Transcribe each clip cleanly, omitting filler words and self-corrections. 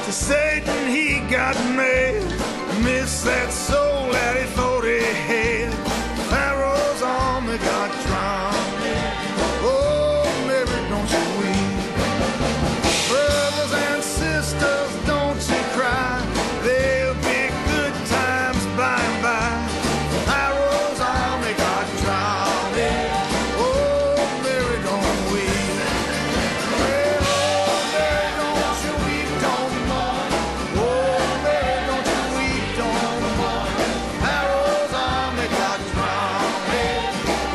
to Satan he got mad. Missed that soul that he thought he had. Pharaoh's army got drowned. Oh, Mary, don't you weep. Brothers and sisters, don't you cry. There'll be good times by and by. Pharaoh's army got drowned. Oh, Mary, don't weep. Well, oh, Mary, don't you weep, don't mourn. Oh, Mary, don't you weep, don't mourn. Pharaoh's army got drowned.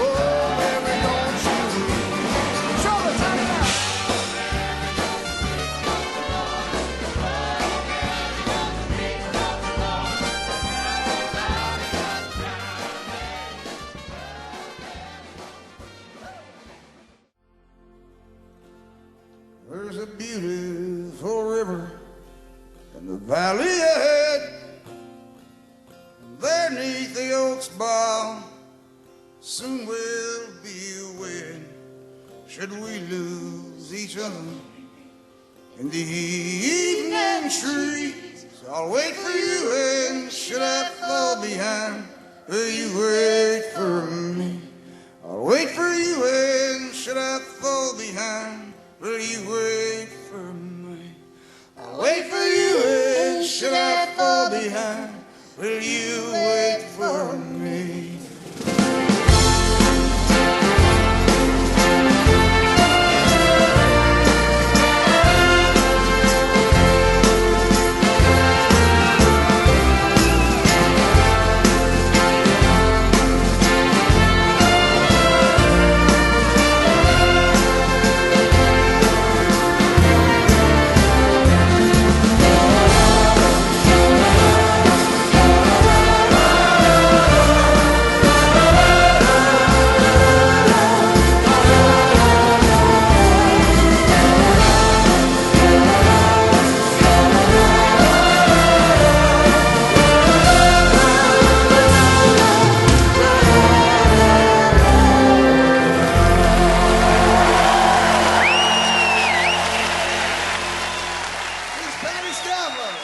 Oh, Mary, don't you weep. Show the time now. There's a beautiful river in the valley ahead, and there 'neath the oak's bough soon we'll be wed. Should we lose each other in the evening trees, I'll wait for you, and should I fall behind, will you wait for me? I'll wait for you, and should I fall behind, will you wait for me? I'll wait for you, and should I fall behind, will you wait for me? Patty Stabler.